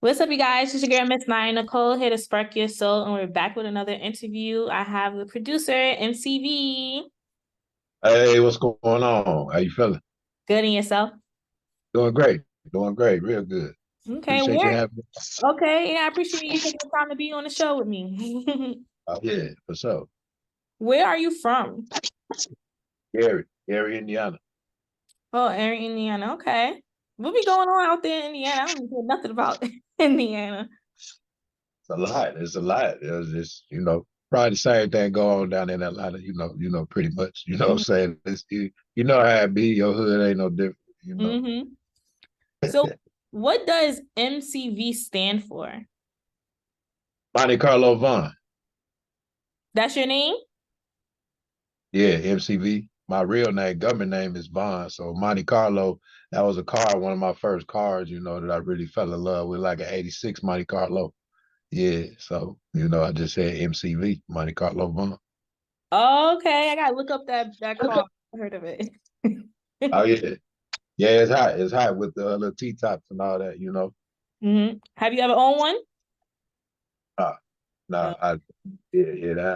What's up, you guys? It's your girl, Miss Nine Nicole, here to spark your soul, and we're back with another interview. I have the producer, MCV. Hey, what's going on? How you feeling? Good in yourself? Doing great. Doing great. Real good. Okay, Appreciate you having me. okay, yeah, I appreciate you taking the time to be on the show with me. Yeah, for sure. Where are you from? Gary, Indiana. Oh, Erin, Indiana. Okay. What be going on out there in Indiana? I don't know nothing about Indiana. It's a lot. It's a lot. It's just, probably the same thing going on down in Atlanta, pretty much. You know what I'm saying? You know how it be, your hood ain't no different, you know. Mm-hmm. So, what does MCV stand for? Monte Carlo Vaughn. That's your name? Yeah, MCV. My real name, government name is Vaughn. So Monte Carlo, that was a car, one of my first cars, that I really fell in love with, like an 86 Monte Carlo. Yeah, so I just said MCV, Monte Carlo Vaughn. Okay, I gotta look up that car. I heard of it. Oh yeah, yeah, it's hot. It's hot with the little T tops and all that. Have you ever owned one? Uh, No. no,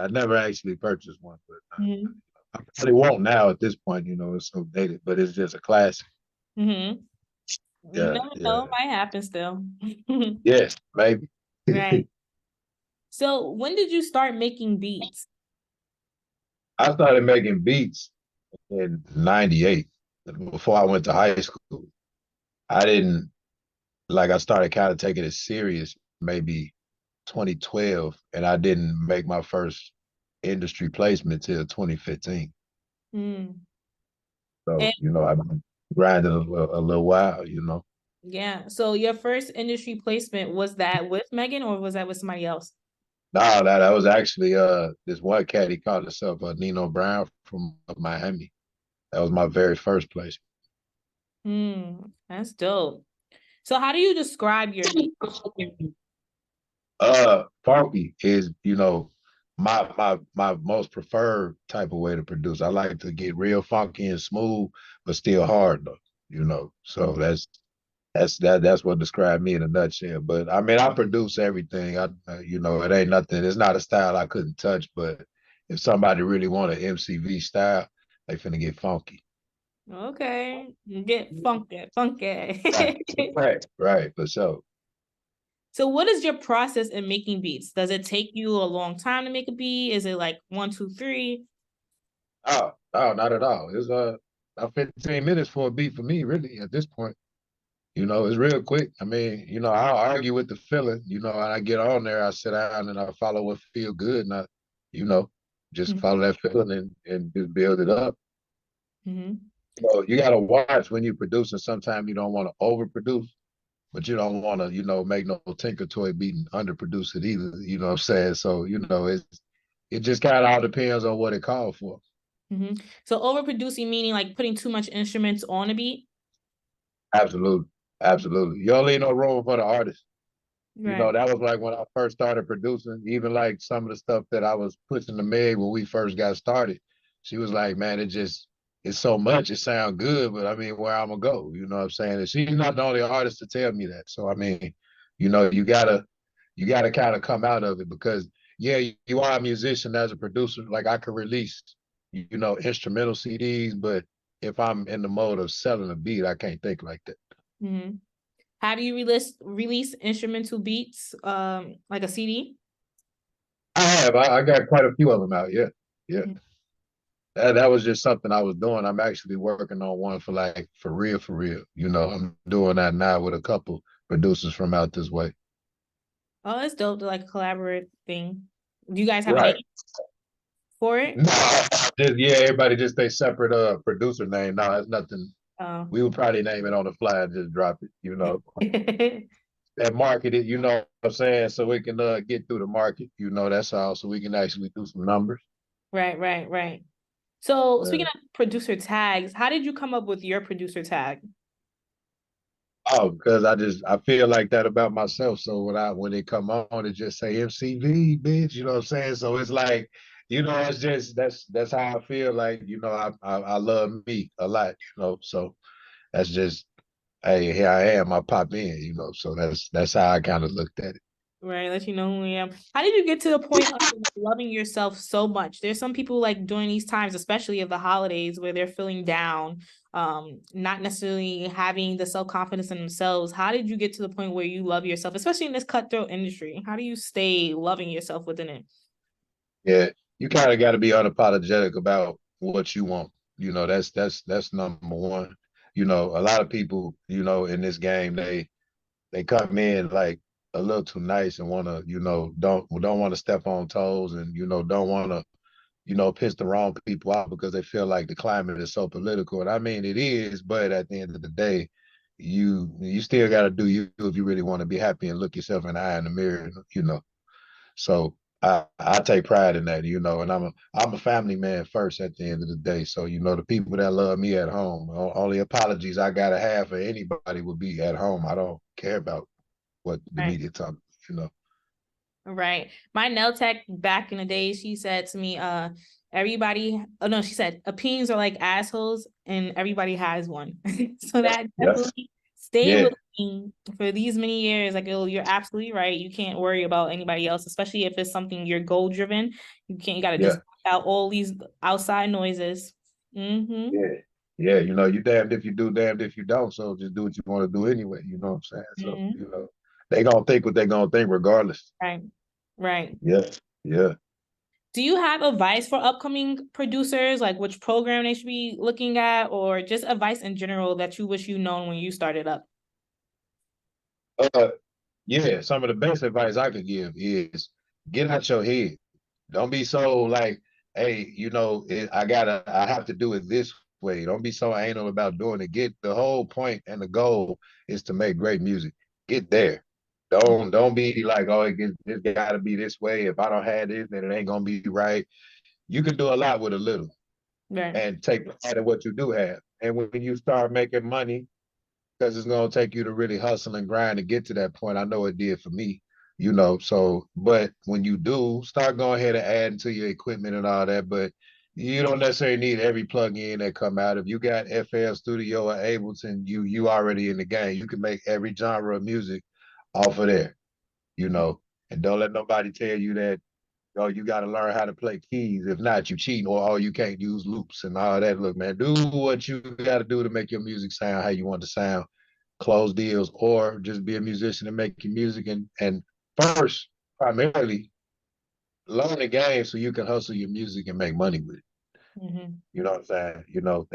I never actually purchased one, but Mm-hmm. I probably won't now at this point. It's so dated, but it's just a classic. Mm-hmm. You Yeah, never know, it yeah, might happen still. yes, maybe. Right. So when did you start making beats? I started making beats in '98 before I went to high school. I didn't like. I started kind of taking it serious maybe 2012, and I didn't make my first industry placement till 2015. Mm. So, And I've been grinding a little while. yeah, so your first industry placement, was that with Megan or was that with somebody else? No, that was actually this one cat, he called himself Nino Brown from Miami. That was my very first place. That's dope. So how do you describe your beat? Funky is, my most preferred type of way to produce. I like to get real funky and smooth, but still hard though. So that's what described me in a nutshell. But I mean, I produce everything. It ain't nothing. It's not a style I couldn't touch. But if somebody really want an MCV style, they finna get funky. Okay, get funky, Right, funky. right, for sure. So what is your process in making beats? Does it take you a long time to make a beat? Is it like one, two, three? Oh, not at all. It's about 15 minutes for a beat for me, really, at this point. It's real quick. I mean, I'll argue with the feeling, and I get on there, I sit down and I follow what feel good and you know, just follow that feeling and just build it up. Mm-hmm. So you gotta watch when you're producing. Sometimes you don't want to overproduce, but you don't want to, make no Tinker Toy beat and underproduce it either. You know what I'm saying? So, it just kind of all depends on what it called for. Mm-hmm. So overproducing meaning like putting too much instruments on a beat? Absolutely. Absolutely. You don't leave no room for the artist. Right. That was like when I first started producing, even like some of the stuff that I was pushing to Meg when we first got started. She was like, man, it's so much, it sounds good, but I mean, where I'm gonna go, you know what I'm saying? And she's not the only artist to tell me that. So I mean, you gotta kind of come out of it because yeah, you are a musician as a producer. Like I could release, instrumental CDs, but if I'm in the mode of selling a beat, I can't think like that. Mm-hmm. How do you release instrumental beats like a CD? I have. I got quite a few of them out. Yeah. Yeah. That was just something I was doing. I'm actually working on one for like for real, for real. I'm doing that now with a couple producers from out this way. Oh, that's dope to like collaborate thing. Do you guys have a name Right. for it? No, yeah, everybody just they separate producer name. No, that's nothing. Oh. We would probably name it on the fly and just drop it. And market it, you know what I'm saying, so we can get through the market, that's all, so we can actually do some numbers. Right, right, right. So speaking Yeah. of producer tags, how did you come up with your producer tag? Oh, because I feel like that about myself. So when they come on, it just say MCV, bitch. You know what I'm saying? So it's like, it's just that's how I feel. Like, I love me a lot. So that's just hey, here I am, I pop in, so that's how I kind of looked at it. Right, let you know who I am. How did you get to the point of like, loving yourself so much? There's some people like during these times, especially of the holidays, where they're feeling down, not necessarily having the self-confidence in themselves. How did you get to the point where you love yourself, especially in this cutthroat industry? How do you stay loving yourself within it? Yeah, you kind of got to be unapologetic about what you want. That's number one. A lot of people, in this game, they come in like a little too nice and want to, don't want to step on toes and don't want to, piss the wrong people off because they feel like the climate is so political. And I mean it is, but at the end of the day, you still got to do you if you really want to be happy and look yourself in the eye in the mirror. So I take pride in that, and I'm a family man first at the end of the day. So the people that love me at home, only apologies I gotta have for anybody would be at home. I don't care about what the Right. media talk, you know. Right. My nail tech back in the day, she said to me, everybody, oh no, she said opinions are like assholes and everybody has one. So that Yeah, definitely stayed yeah, with me for these many years. Like, oh, you're absolutely right. You can't worry about anybody else, especially if it's something you're goal driven. You gotta just yeah, block out all these outside noises. Mm-hmm. yeah, yeah. You damned if you do, damned if you don't. So just do what you want to do anyway. You know what I'm saying? So Mm-hmm. they gonna think what they gonna think regardless. Right. Right. Yeah, yeah. Do you have advice for upcoming producers, like which program they should be looking at, or just advice in general that you wish you known when you started up? Uh, yeah. Some of the best advice I could give is get out your head. Don't be so like, hey, I have to do it this way. Don't be so anal about doing it. Get the whole point and the goal is to make great music. Get there. Don't be like, oh, it's got to be this way. If I don't have this, then it ain't gonna be right. You can do a lot with a little, Right. and take pride in what you do have. And when you start making money, because it's gonna take you to really hustle and grind to get to that point. I know it did for me. So, but when you do, start going ahead and adding to your equipment and all that. But you don't necessarily need every plug-in that come out. If you got FL Studio or Ableton, you already in the game. You can make every genre of music off of there. You know, and don't let nobody tell you that. Oh, you got to learn how to play keys. If not, you cheating, or oh, you can't use loops and all that. Look, man, do what you got to do to make your music sound how you want to sound, close deals, or just be a musician and make your music. And first, primarily, learn the game so you can hustle your music and make money with it. Mm-hmm. You know what I'm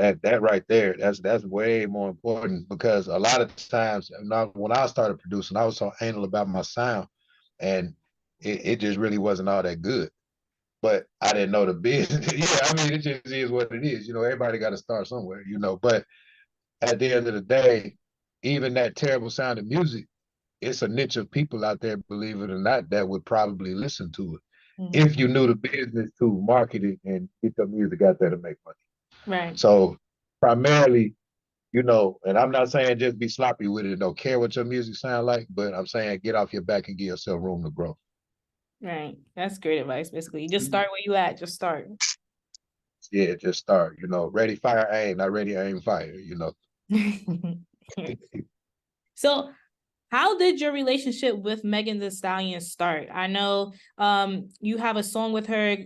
saying? That right there, that's way more important because a lot of times, when I started producing, I was so anal about my sound, and it just really wasn't all that good. But I didn't know the business. Yeah, I mean, it just is what it is. Everybody got to start somewhere. But at the end of the day, even that terrible sounding music, it's a niche of people out there, believe it or not, that would probably listen to it Mm-hmm. if you knew the business to market it and get the music out there to make money. Right. So primarily, and I'm not saying just be sloppy with it and don't care what your music sound like, but I'm saying get off your back and give yourself room to grow. Right. That's great advice, basically. You just start where you at. Just start. Yeah, just start. Ready, fire, aim, not ready, aim, fire. So, how did your relationship with Megan Thee Stallion start? I know you have a song with her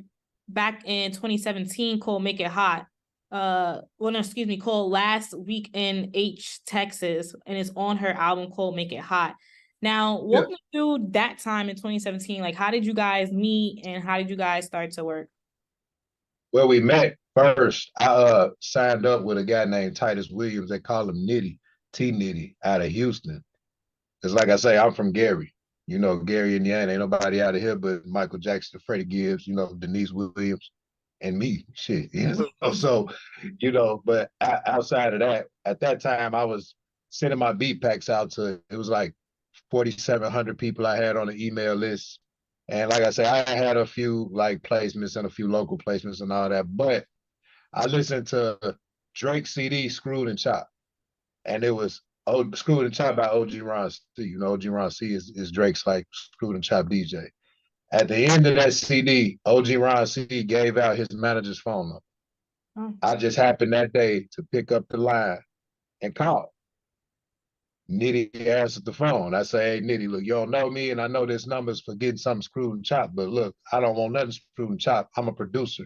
back in 2017 called Make It Hot. Well, no, excuse me, called Last Week in H, Texas, and it's on her album called Make It Hot. Now, Yeah. walk me through that time in 2017. Like, how did you guys meet and how did you guys start to work? Well, we met first. I signed up with a guy named Titus Williams. They call him Nitty, T Nitty, out of Houston. Because, like I say, I'm from Gary. Gary, Indiana. Ain't nobody out of here but Michael Jackson, Freddie Gibbs, Denise Williams, and me. Shit. But outside of that, at that time, I was sending my beat packs out to, it was like 4,700 people I had on the email list. And like I say, I had a few like placements and a few local placements and all that. But I listened to Drake CD, Screwed and Chopped, and it was Screwed and Chopped by OG Ron C. OG Ron C is Drake's like Screwed and Chopped DJ. At the end of that CD, OG Ron C gave out his manager's phone number. Oh, I just happened that day to pick up the line and call. Nitty answered the phone. I say, hey, Nitty, look, you don't know me, and I know this number's for getting something screwed and chopped, but look, I don't want nothing screwed and chopped. I'm a producer,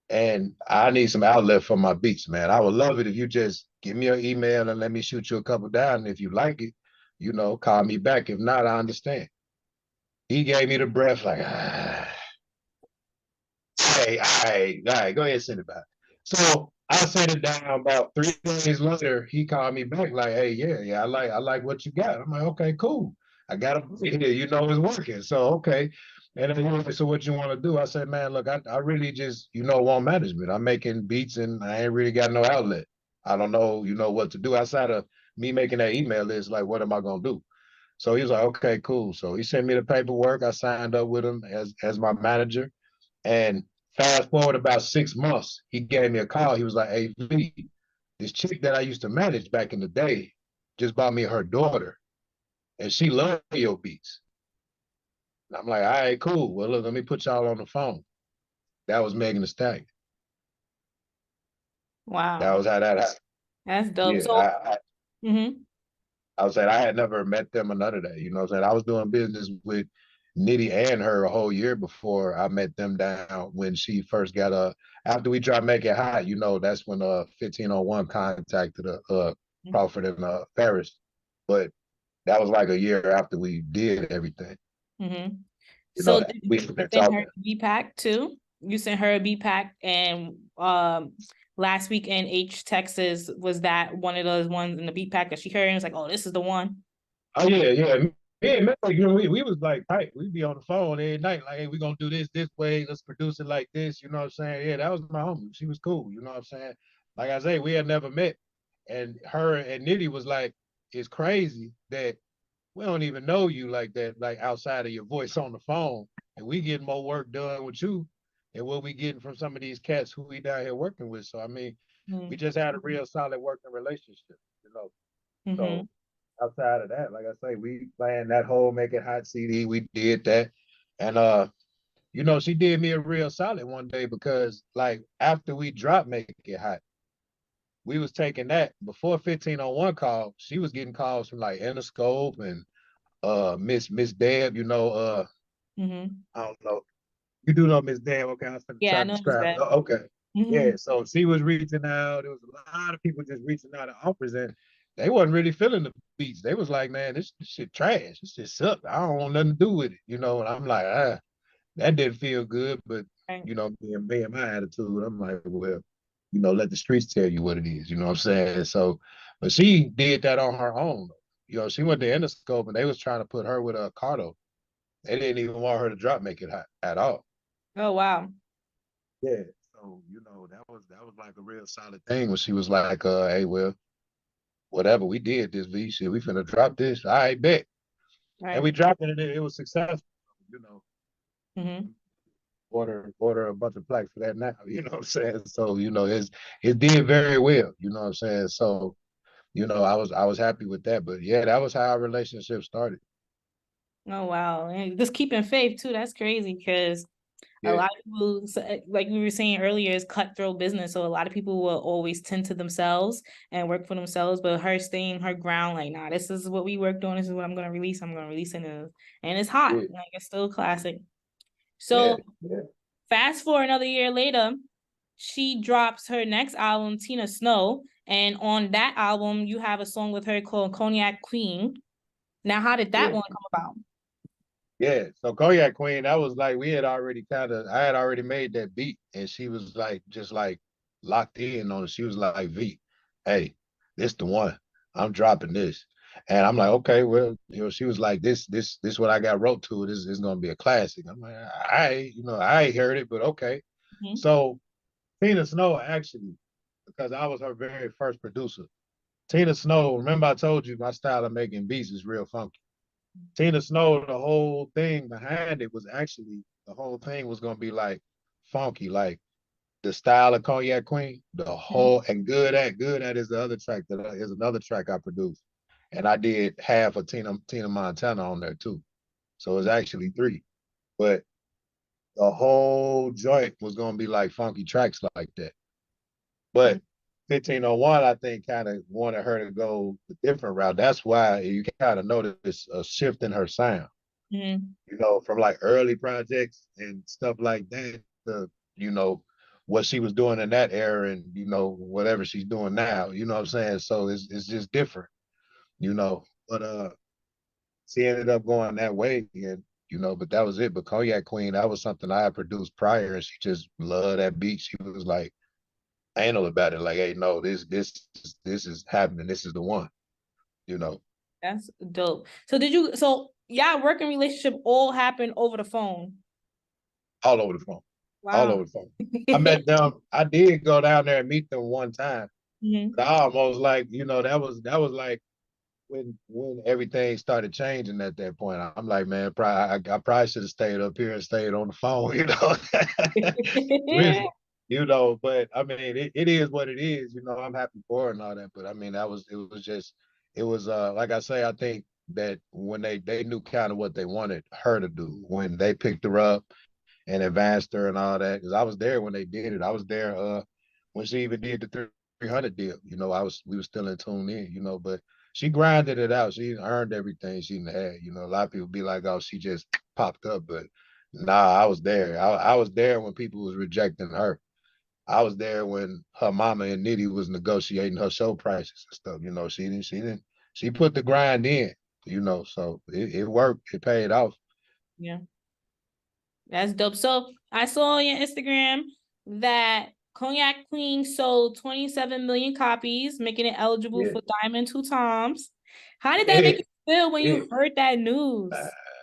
and I need some outlet for my beats, man. I would love it if you just give me your email and let me shoot you a couple down. And if you like it, call me back. If not, I understand. He gave me the breath like, hey, all right, go ahead and send it back. So I sent it down about 3 days later. He called me back like, hey, yeah, I like what you got. I'm like, okay, cool. I got him here, it's working. So okay. And then he was like, so what you want to do? I said, man, look, I really just, want management. I'm making beats and I ain't really got no outlet. I don't know, what to do outside of me making that email list. Like, what am I gonna do? So he was like, okay, cool. So he sent me the paperwork. I signed up with him as my manager. And fast forward about 6 months, he gave me a call. He was like, hey, V, this chick that I used to manage back in the day just bought me her daughter, and she loved your beats. And I'm like, all right, cool. Well, look, let me put y'all on the phone. That was Megan Thee Stallion. That Wow. was how that happened. That's dope. Yeah, So, mhm. I was saying I had never met them or none of that. You know what I'm saying? I was doing business with Nitty and her a whole year before I met them down when she first got after we tried to make it hot, that's when 1501 contacted Crawford and Ferris. But that was like a year after we did everything. Mm-hmm. You So know, did we you been send her talking. a B pack too? You sent her a B pack, and last week in H Texas, was that one of those ones in the B pack that she heard and was like, oh, this is the one? Oh yeah, yeah. Me and Mel, we was like tight. We'd be on the phone every night, like, hey, we gonna do this way. Let's produce it like this. You know what I'm saying? Yeah, that was my homie. She was cool. You know what I'm saying? Like I say, we had never met, and her and Nitty was like, it's crazy that we don't even know you like that, like outside of your voice on the phone, and we get more work done with you than what we getting from some of these cats who we down here working with. So I mean, we just had a real solid working relationship. You know, Mm-hmm. so outside of that, like I say, we playing that whole Make It Hot CD. We did that. And she did me a real solid one day because like after we dropped Make It Hot, we was taking that before 1501 call, she was getting calls from like Interscope and Miss Deb, Mm-hmm. I don't know. You do know Miss Deb, okay? I was gonna Yeah, try I to know it's describe it. that. Oh, okay. Mm-hmm. Yeah, so she was reaching out. There was a lot of people just reaching out to offers, and they wasn't really feeling the beats. They was like, man, this shit trash. This shit suck. I don't want nothing to do with it. And I'm like, that didn't feel good. But Right. being my attitude, I'm like, well, let the streets tell you what it is. You know what I'm saying? So, but she did that on her own. She went to Interscope and they was trying to put her with a Cardo. They didn't even want her to drop Make It Hot at all. Oh wow. Yeah. So, that was like a real solid thing when she was like, hey, well, whatever, we did this V shit. We finna drop this. I bet. And Right. we dropped it and it was successful, you know. Mm-hmm. Order a bunch of plaques for that now, you know what I'm saying? So, it did very well, you know what I'm saying? So, I was happy with that. But yeah, that was how our relationship started. Oh wow. And just keeping faith too. That's crazy because a Yeah. lot of people, like we were saying earlier, is cutthroat business. So a lot of people will always tend to themselves and work for themselves. But her staying her ground, like, nah, this is what we worked on. This is what I'm gonna release. I'm gonna release it, and it's hot. Yeah. Like it's still classic. Yeah. So Yeah. fast forward another year later, she drops her next album, Tina Snow, and on that album, you have a song with her called Cognac Queen. Now, how did that Yeah. one come about? Yeah, so Cognac Queen, that was like we had already I had already made that beat, and she was like just like locked in on it. She was like, V, hey, this the one. I'm dropping this. And I'm like, okay, well, she was like, this what I got wrote to it. This is gonna be a classic. I'm like, I ain't heard it, but okay. Mhm. So Tina Snow actually, because I was her very first producer. Tina Snow, remember I told you my style of making beats is real funky. Tina Snow, the whole thing behind it was actually the whole thing was gonna be like funky, like the style of Cognac Queen, the Mhm. whole and good at is the other track is another track I produced, and I did half of Tina Montana on there too, so it's actually three. But the whole joint was gonna be like funky tracks like that. But 1501, I think, kind of wanted her to go a different route. That's why you kind of notice a shift in her sound, Mhm. from like early projects and stuff like that to, you know, what she was doing in that era and, whatever she's doing now, you know what I'm saying? So it's just different, but she ended up going that way and, but that was it. But Cognac Queen, that was something I had produced prior and she just loved that beat. She was like anal about it, like, hey, no, this is happening. This is the one, you know. That's dope. So yeah, working relationship all happened over the phone. All over the phone. All Wow. over the phone. I met them. I did go down there and meet them one time. Mhm. But I almost like, that was like when everything started changing at that point. I'm like, man, I probably should have stayed up here and stayed on the phone, Really, but I mean it is what it is, I'm happy for her and all that. But I mean it was like I say, I think that when they knew kind of what they wanted her to do when they picked her up and advanced her and all that. Because I was there when they did it. I was there when she even did the 300 deal. We were still in tune in. But she grinded it out. She earned everything she had. A lot of people be like, "Oh, she just popped up," but nah, I was there. I was there when people was rejecting her. I was there when her mama and Nitty was negotiating her show prices and stuff. She put the grind in. So it worked. It paid off. Yeah. That's dope. So I saw on your Instagram that Cognac Queen sold 27 million copies, making it eligible Yeah. for Diamond two times. How did that make It, you feel when you it, heard that uh, news?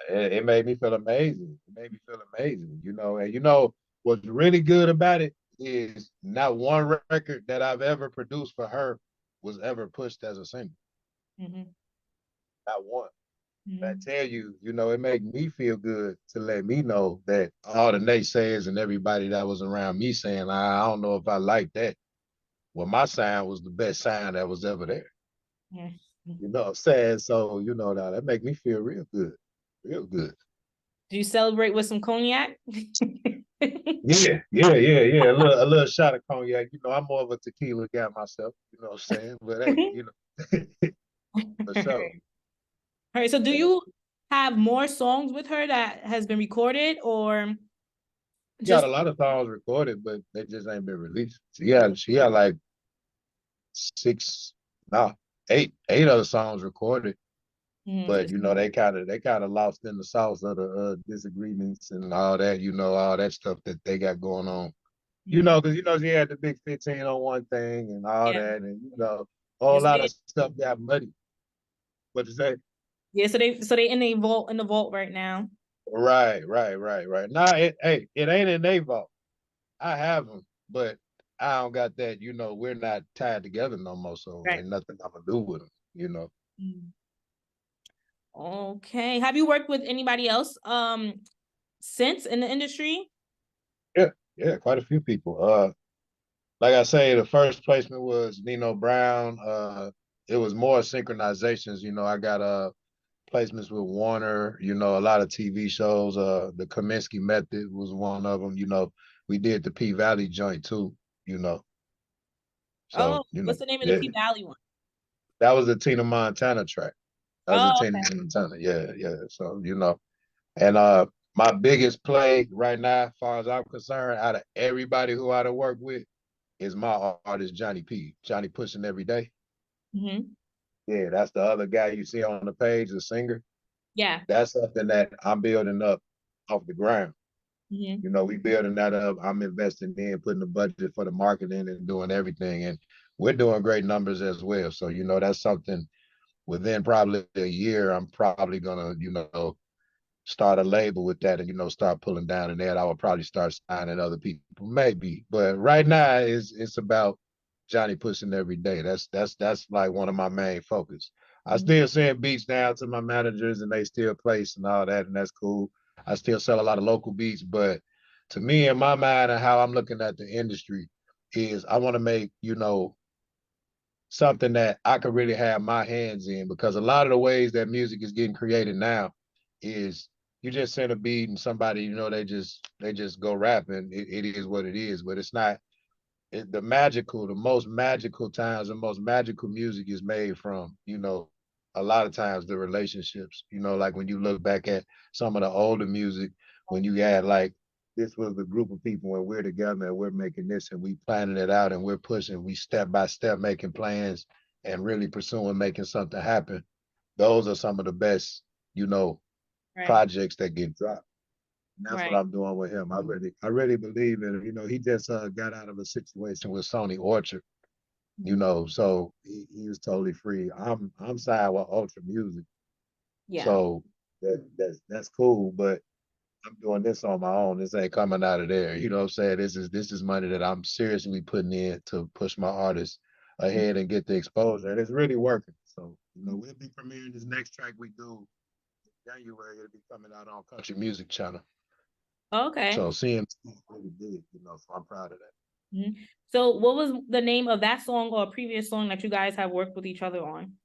it made me feel amazing. It made me feel amazing, and what's really good about it is not one record that I've ever produced for her was ever pushed as a single. Hmm. Not one. I Hmm. tell you, it made me feel good to let me know that all the naysayers and everybody that was around me saying, I don't know if I like that. Well, my sound was the best sound that was ever there. Yeah. You know what I'm saying? So, now that make me feel real good. Real good. Do you celebrate with some cognac? Yeah, yeah, yeah, yeah. A little shot of cognac. I'm more of a tequila guy myself. You know what I'm saying? But hey, for sure. All right. So do Yeah. you have more songs with her that has been recorded or She got just a lot of songs recorded, but they just ain't been released. She had like six, no, eight other songs recorded. But just they kind of lost in the sauce of the disagreements and all that. All that stuff that they got going on. mhm. Because she had the big 1501 thing and all Yeah. that, and a Yeah, whole so lot they of stuff got muddy. What to say? yeah, so they in the vault right now. Right, right, right, right. Nah, it ain't in their vault. I have them, but I don't got that. We're not tied together no more, so Right. ain't nothing I'm gonna do with them. Mm. Okay. Have you worked with anybody else since in the industry? Yeah, yeah, quite a few people. Like I say, the first placement was Nino Brown. It was more synchronizations. I got placements with Warner. A lot of TV shows. The Kaminsky Method was one of them. We did the P Valley joint too. You know, so Oh, what's the name of the yeah, P Valley one? that was the Tina Montana track. That was the Oh, Tina Montana. Yeah, yeah. So and my biggest play right now, as far as I'm concerned, out of everybody who I done worked with, is my artist Johnny P. Johnny Pushing Every Day. hmm. Yeah, that's the other guy you see on the page, the singer. Yeah. That's something that I'm building up off the ground. Hmm. We building that up. I'm investing in, putting the budget for the marketing and doing everything. And we're doing great numbers as well. So, that's something within probably a year, I'm probably gonna, start a label with that and start pulling down in that. I would probably start signing other people, maybe. But right now it's about Johnny pushing every day. That's like one of my main focus. I still send beats down to my managers and they still place and all that, and that's cool. I still sell a lot of local beats, but to me, in my mind, and how I'm looking at the industry, is I want to make something that I could really have my hands in, because a lot of the ways that music is getting created now is you just send a beat and somebody, they just go rapping. It is what it is, but the most magical times, the most magical music is made from, a lot of times the relationships, like when you look back at some of the older music, when you had like, this was the group of people when we're together and we're making this and we planning it out and we're pushing, we step by step making plans and really pursuing making something happen. Those are some of the best, you know, Right. projects that get dropped. And that's what Right. I'm doing with him. I really believe in it. He just got out of a situation with Sony Orchard, Mhm. so he was totally free. I'm signed with Ultra Music, Yeah. so that's cool. But I'm doing this on my own. This ain't coming out of there. You know what I'm saying? This is money that I'm seriously putting in to push my artists ahead and get the exposure, and it's really working. So we'll be premiering this next track we do in January. It'll be coming out on Country Music Channel. Okay. So CMC really big, so I'm proud of that. Mhm. So what was the name of that song or a previous song that you guys have worked with each other on?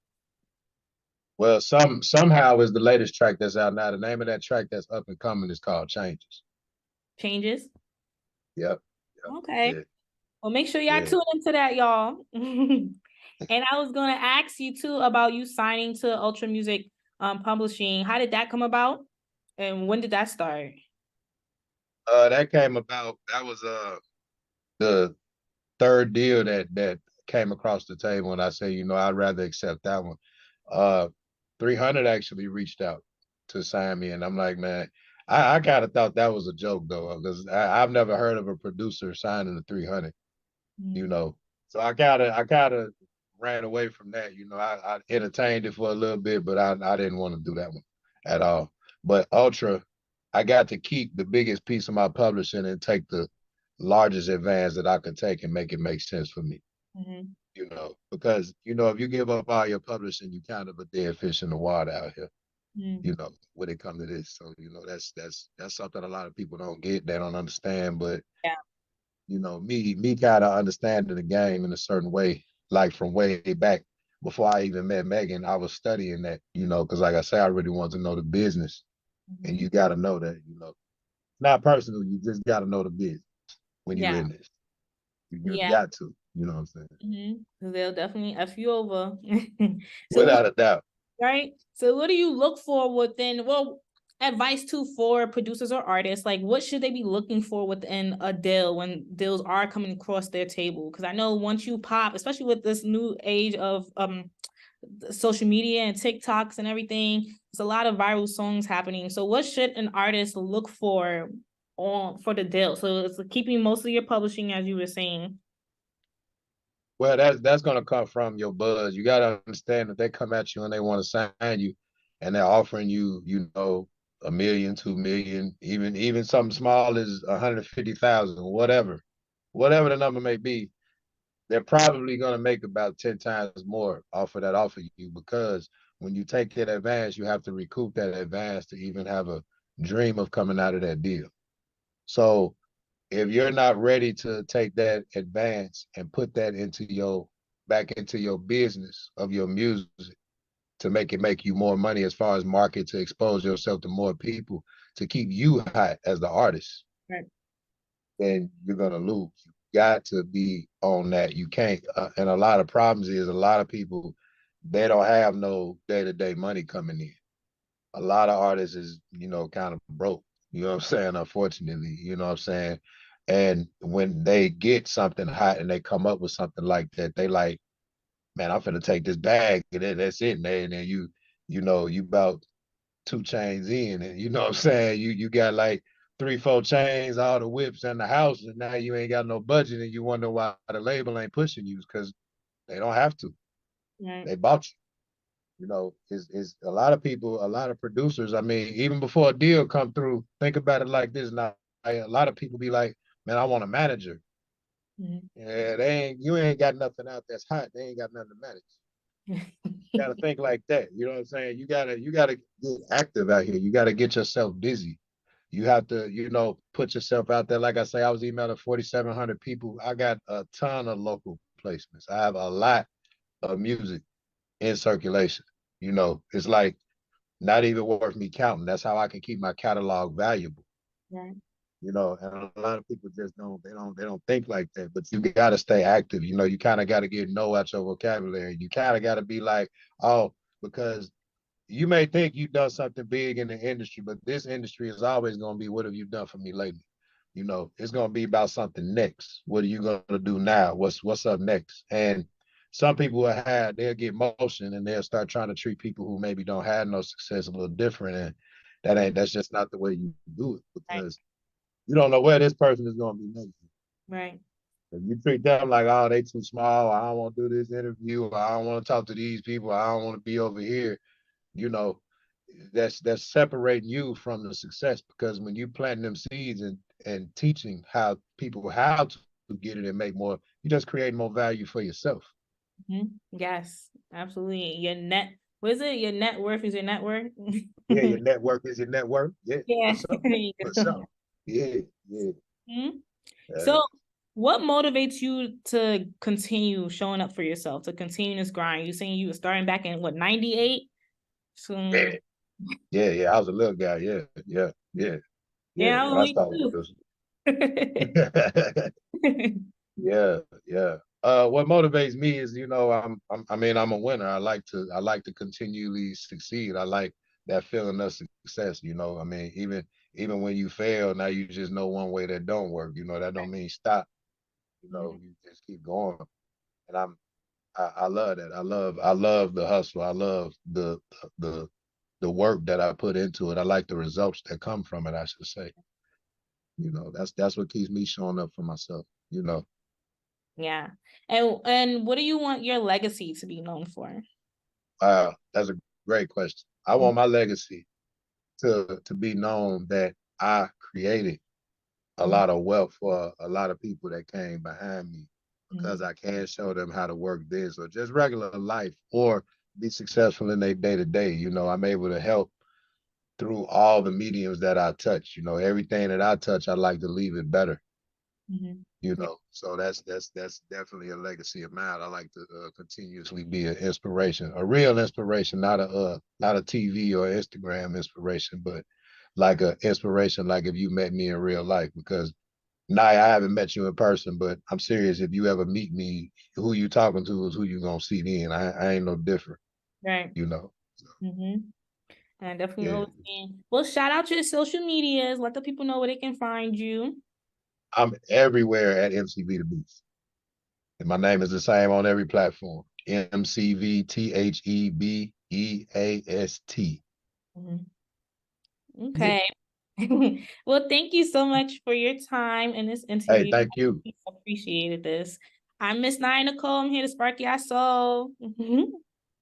Well, somehow is the latest track that's out now. The name of that track that's up and coming is called Changes. Changes? Yep. Okay. Yep. Well, make sure y'all Yeah. Yeah. tune into that, y'all. And I was gonna ask you too about you signing to Ultra Music Publishing. How did that come about? And when did that start? That came about. That was the third deal that came across the table, and I say, I'd rather accept that one. Uh, 300 actually reached out to sign me, and I'm like, man, I kind of thought that was a joke though, because I've never heard of a producer signing the 300. you Mm, know. So I kind of ran away from that. I entertained it for a little bit, but I didn't want to do that one at all. But Ultra, I got to keep the biggest piece of my publishing and take the largest advance that I could take and make it make sense for me. mhm, Because if you give up all your publishing, you kind of a dead fish in the water out here. mm. When it comes to this. So that's something a lot of people don't get, they don't understand. But Yeah. me kind of understanding the game in a certain way, like from way back before I even met Megan, I was studying that, because like I say, I really want to know the business. And Mhm. you got to know that, not personal, you just got to know the business when you're Yeah. in this. You Yeah. got to, you know what I'm saying? Mhm. They'll definitely F you over. So what Without a doubt. right? So what do you look for within, well, advice too for producers or artists? Like what should they be looking for within a deal when deals are coming across their table? Because I know once you pop, especially with this new age of social media and TikToks and everything, there's a lot of viral songs happening. So what should an artist look for on for the deal? So it's keeping mostly your publishing, as you were saying. Well, that's gonna come from your buzz. You gotta understand that they come at you and they want to sign you, and they're offering you, a million, 2 million, even something small as 150,000, whatever the number may be. They're probably gonna make about 10 times more off of that offer you, because when you take that advance, you have to recoup that advance to even have a dream of coming out of that deal. So if you're not ready to take that advance and put that back into your business of your music to make you more money as far as market, to expose yourself to more people, to keep you hot as the artist, Right. then you're gonna lose. You got to be on that. You can't. And a lot of problems is a lot of people, they don't have no day-to-day money coming in. A lot of artists is, kind of broke. You know what I'm saying? Unfortunately, you know what I'm saying? And when they get something hot and they come up with something like that, they like, man, I'm finna take this bag and then that's it. And then you about 2 chains in, and you know what I'm saying? You got like 3, 4 chains, all the whips in the house, and now you ain't got no budget and you wonder why the label ain't pushing you, because they don't have to. Right. They bought you. Is a lot of people, a lot of producers. I mean, even before a deal come through, think about it like this. Now, a lot of people be like, "Man, I want a manager." Mhm. Yeah, you ain't got nothing out that's hot. They ain't got nothing to manage. You gotta think like that. You know what I'm saying? You gotta get active out here. You gotta get yourself busy. You have to, put yourself out there. Like I say, I was emailing 4,700 people. I got a ton of local placements. I have a lot of music in circulation. It's like not even worth me counting. That's how I can keep my catalog valuable. Right. you know, and a lot of people just don't think like that. But you got to stay active. You know, you kind of got to get no out your vocabulary. You kind of got to be like, oh, because you may think you've done something big in the industry, but this industry is always going to be, what have you done for me lately? You know, it's going to be about something next. What are you going to do now? What's up next? And some people they'll get motion and they'll start trying to treat people who maybe don't have no success a little different. And that's just not the way you do it, Right, because you don't know where this person is going to be next. right. If you treat them like, oh, they too small, I don't want to do this interview, I don't want to talk to these people, I don't want to be over here, you know, that's separating you from the success. Because when you plant them seeds and teaching how to get it and make more, you just create more value for yourself. Yes, absolutely. What is it? Your net worth is your net worth. Yeah, your network is your net worth. Yeah, for Yeah, sure. there you For go. sure. Yeah, yeah. Mhm. Uh, So, what motivates you to continue showing up for yourself, to continue this grind? You saying you were starting back in what, 98? So, yeah, yeah. I was a little guy. Yeah, yeah, yeah, yeah. yeah, I'm When I only started two. producing. Yeah, yeah. What motivates me is, you know, I mean, I'm a winner. I like to continually succeed. I like that feeling of success. You know, I mean, even when you fail, now you just know one way that don't work. You know, that don't mean stop. You know, Mhm, you just keep going. And I love that. I love the hustle. I love the the work that I put into it. I like the results that come from it, I should say. You know, that's what keeps me showing up for myself, you know. yeah. And what do you want your legacy to be known for? That's a great question. I want my legacy to be known that I created a Mhm, lot of wealth for a lot of people that came behind me, because mhm, I can show them how to work this or just regular life or be successful in their day to day. You know, I'm able to help through all the mediums that I touch. You know, everything that I touch, I like to leave it better. mhm. You Yeah, know, so that's definitely a legacy of mine. I like to continuously be an inspiration, a real inspiration, not a TV or Instagram inspiration, but like a inspiration, like if you met me in real life. Because now I haven't met you in person, but I'm serious. If you ever meet me, who you talking to is who you gonna see then. I ain't no different, right. you know. So, Mm-hmm. And I definitely yeah, understand. Well, shout out to your social medias. Let the people know where they can find you. I'm everywhere at MCV the Beast. And my name is the same on every platform. MCVTHEBEAST. Mhm. Yeah. Okay. Well, thank you so much for your time in this Hey, interview. thank you. I appreciated this. I'm Miss Nine Nicole. I'm here to spark your soul.